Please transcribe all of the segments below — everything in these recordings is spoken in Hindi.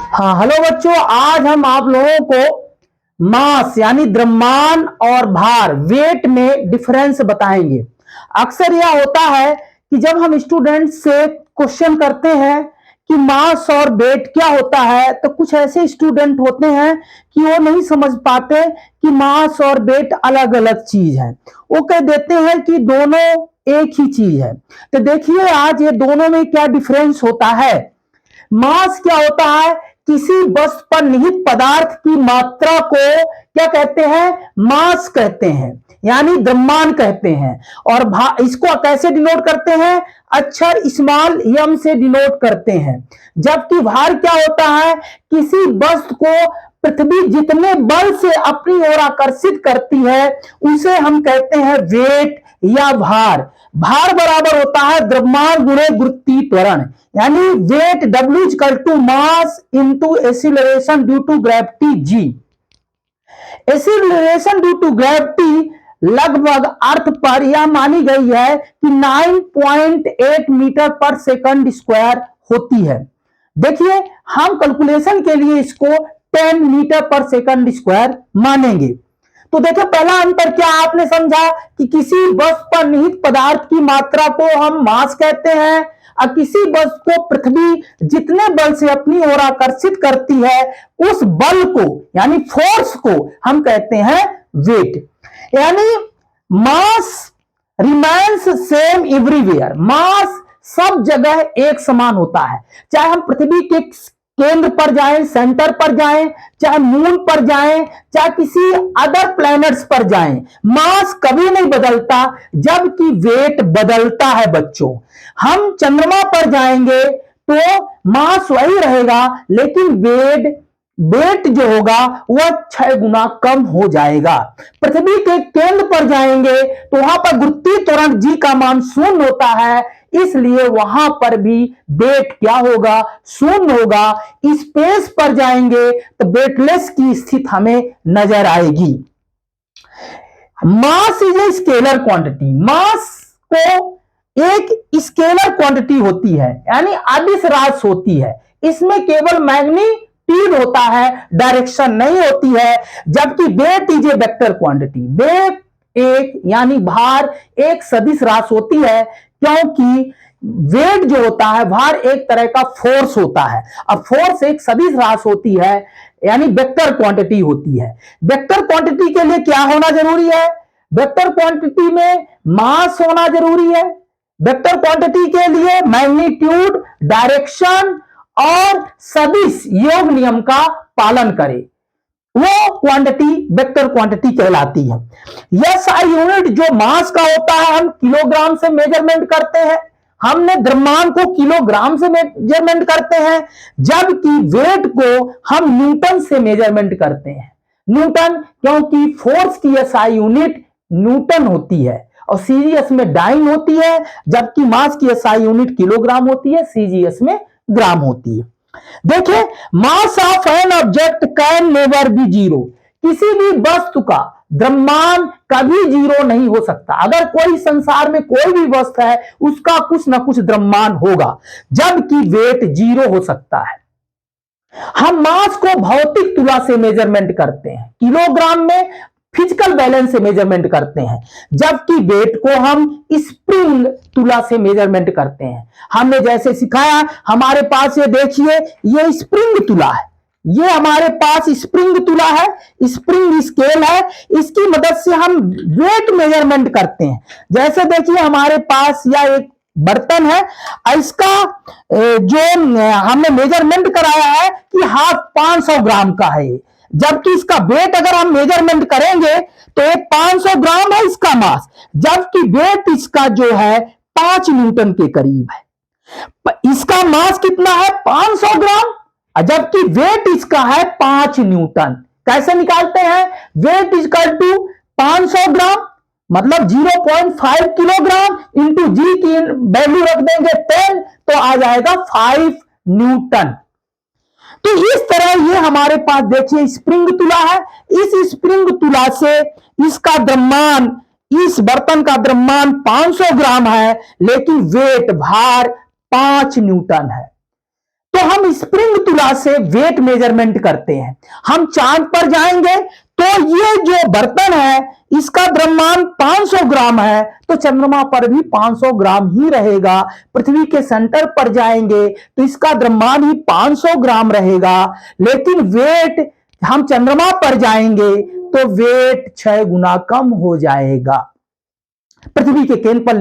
हाँ, हेलो बच्चों। आज हम आप लोगों को मास यानी द्रव्यमान और भार वेट में डिफरेंस बताएंगे। अक्सर यह होता है कि जब हम स्टूडेंट से क्वेश्चन करते हैं कि मास और वेट क्या होता है, तो कुछ ऐसे स्टूडेंट होते हैं कि वो नहीं समझ पाते कि मास और वेट अलग अलग चीज है। वो कह देते हैं कि दोनों एक ही चीज है। तो देखिए आज ये दोनों में क्या डिफरेंस होता है। मास क्या होता है? किसी वस्तु पर निहित पदार्थ की मात्रा को क्या कहते हैं? मास कहते हैं, यानी द्रव्यमान कहते हैं। और इसको कैसे डिनोट करते हैं? अक्षर स्मॉल एम से डिनोट करते हैं। जबकि भार क्या होता है? किसी वस्तु को पृथ्वी जितने बल से अपनी ओर आकर्षित करती है उसे हम कहते हैं वेट या भार। भार बराबर होता है द्रव्यमान गुणे गुरुत्वीय त्वरण, यानी weight W equal to mass into acceleration due to gravity G। Acceleration due to gravity लगभग अर्थ पर यह मानी गई है कि 9.8 मीटर पर सेकंड स्क्वायर होती है। देखिए हम कैलकुलेशन के लिए इसको 10 मीटर पर सेकंड स्क्वायर मानेंगे। तो देखो पहला अंतर क्या आपने समझा कि किसी वस्तु पर निहित पदार्थ की मात्रा को हम मास कहते हैं और किसी वस्तु को पृथ्वी जितने बल से अपनी ओर आकर्षित करती है उस बल को यानी फोर्स को हम कहते हैं वेट। यानी मास रिमेन्स सेम एवरीवेयर। मास सब जगह एक समान होता है, चाहे हम पृथ्वी के केंद्र पर जाएं, सेंटर पर जाएं, चाहे मून पर जाएं, चाहे किसी अदर प्लैनेट्स पर जाएं, मास कभी नहीं बदलता, जबकि वेट बदलता है बच्चों। हम चंद्रमा पर जाएंगे तो मास वही रहेगा, लेकिन वेट जो होगा वह 6 गुना कम हो जाएगा। पृथ्वी के केंद्र पर जाएंगे तो वहां पर गुरुत्वीय त्वरण G का मान 0 होता है, इसलिए वहां पर भी वेट क्या होगा? 0 होगा। स्पेस पर जाएंगे तो वेटलेस की स्थिति हमें नजर आएगी। Mass is a scalar quantity. Mass को एक स्केलर क्वांटिटी होती है, यानी अदिश राशि होती है। इसमें केवल मैग्नीट्यूड होता है, डायरेक्शन नहीं होती है। जबकि weight is a vector quantity. Weight एक यानी भार एक सदिश राशि होती है, क्योंकि वेट जो होता है, भार एक तरह का फोर्स होता है। अब फोर्स एक सदिश राशि होती है, यानी वेक्टर क्वांटिटी होती है। वेक्टर क्वांटिटी के लिए क्या होना जरूरी है? वेक्टर क्वांटिटी में मास होना जरूरी है। वेक्टर क्वांटिटी के लिए मैग्नीट्यूड, डायरेक्शन और सदिश योग नियम का पालन करे, वो क्वांटिटी वेक्टर क्वांटिटी कहलाती है। SI यूनिट जो मास का होता है हम किलोग्राम से मेजरमेंट करते हैं। हमने द्रव्यमान को किलोग्राम से मेजरमेंट करते हैं, जबकि वेट को हम न्यूटन से मेजरमेंट करते हैं। न्यूटन, क्योंकि फोर्स की SI यूनिट न्यूटन होती है और सीजीएस में डाइन होती है, जबकि मास की SI यूनिट किलोग्राम होती है, सीजीएस में ग्राम होती है। देखिए mass of an object can never be zero. किसी भी वस्तु का द्रव्यमान कभी जीरो नहीं हो सकता। अगर कोई संसार में कोई भी वस्तु है उसका कुछ ना कुछ द्रव्यमान होगा, जबकि वेट जीरो हो सकता है। हम मास को भौतिक तुला से मेजरमेंट करते हैं, किलोग्राम में फिजिकल बैलेंस से मेजरमेंट करते हैं, जबकि वेट को हम स्प्रिंग तुला से मेजरमेंट करते हैं। हमने जैसे सिखाया, हमारे पास ये देखिए ये स्प्रिंग तुला है, ये हमारे पास स्प्रिंग तुला है, स्प्रिंग स्केल है, इसकी मदद से हम वेट मेजरमेंट करते हैं। जैसे देखिए हमारे पास यह एक बर्तन है, इसका जो हमने मेजरमेंट कराया है कि हाफ 500 ग्राम का है, जबकि इसका वेट अगर हम मेजरमेंट करेंगे तो 500 ग्राम है इसका मास, जबकि वेट इसका जो है 5 न्यूटन के करीब है। इसका मास कितना है? 500 ग्राम, जबकि वेट इसका है 5 न्यूटन। कैसे निकालते हैं? वेट इक्वल टू 500 ग्राम मतलब 0.5 किलोग्राम इंटू जी की वैल्यू रख देंगे 10, तो आ जाएगा 5 न्यूटन। तो इस तरह ये हमारे पास देखिए स्प्रिंग तुला है। इस स्प्रिंग तुला से इसका द्रव्यमान, इस बर्तन का द्रव्यमान 500 ग्राम है, लेकिन वेट भार 5 न्यूटन है। तो हम स्प्रिंग तुला स्पैचुला से वेट मेजरमेंट करते हैं। हम चांद पर जाएंगे तो ये जो बर्तन है इसका द्रव्यमान 500 ग्राम है, तो चंद्रमा पर भी 500 ग्राम ही रहेगा। पृथ्वी के सेंटर पर जाएंगे तो इसका द्रव्यमान ही 500 ग्राम रहेगा, लेकिन वेट हम चंद्रमा पर जाएंगे तो वेट 6 गुना कम हो जाएगा। पृथ्वी के केंद्र पर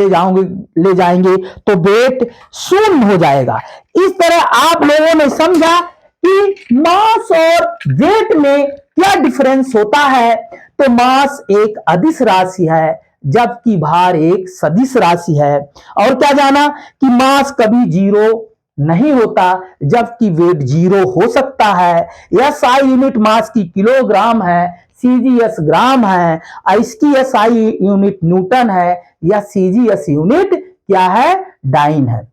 ले जाएंगे तो वेट शून्य हो जाएगा। इस तरह आप लोगों ने समझा कि मास और वेट में क्या डिफरेंस होता है। तो मास एक अदिश राशि है जबकि भार एक सदिश राशि है। और क्या जाना कि मास कभी जीरो नहीं होता जबकि वेट जीरो हो सकता है। SI यूनिट मास की किलोग्राम है, CGS ग्राम है, इसकी SI यूनिट न्यूटन है या CGS यूनिट क्या है, डाइन है।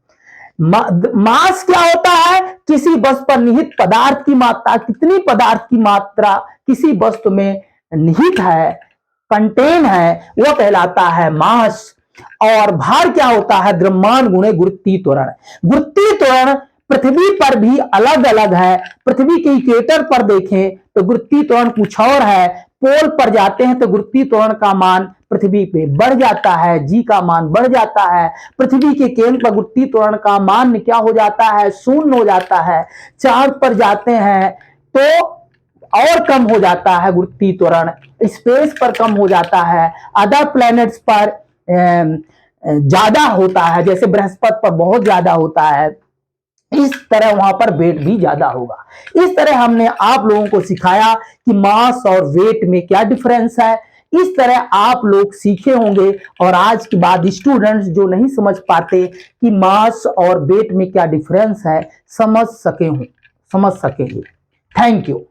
मास क्या होता है, किसी वस्तु पर निहित पदार्थ की मात्रा, कितनी पदार्थ की मात्रा किसी वस्तु में निहित है, कंटेन है, वो कहलाता है मास। और भार क्या होता है, द्रव्यमान गुणे गुरुत्वीय त्वरण। गुरुत्वीय त्वरण पृथ्वी पर भी अलग अलग है। पृथ्वी के इक्वेटर पर देखें तो गुरुत्वीय त्वरण कुछ और है, पोल पर जाते हैं तो गुरुत्वीय त्वरण का मान पृथ्वी पे बढ़ जाता है, जी का मान बढ़ जाता है। पृथ्वी के केंद्र पर गुरुत्वीय त्वरण का मान क्या हो जाता है, शून्य हो जाता है। चांद पर जाते हैं तो और कम हो जाता है गुरुत्वीय त्वरण, स्पेस पर कम हो जाता है, अदर प्लैनेट्स पर ज्यादा होता है, जैसे बृहस्पति पर बहुत ज्यादा होता है। इस तरह वहां पर वेट भी ज्यादा होगा। इस तरह हमने आप लोगों को सिखाया कि मास और वेट में क्या डिफरेंस है। इस तरह आप लोग सीखे होंगे और आज के बाद स्टूडेंट्स जो नहीं समझ पाते कि मास और वेट में क्या डिफरेंस है समझ सकेंगे। Thank you.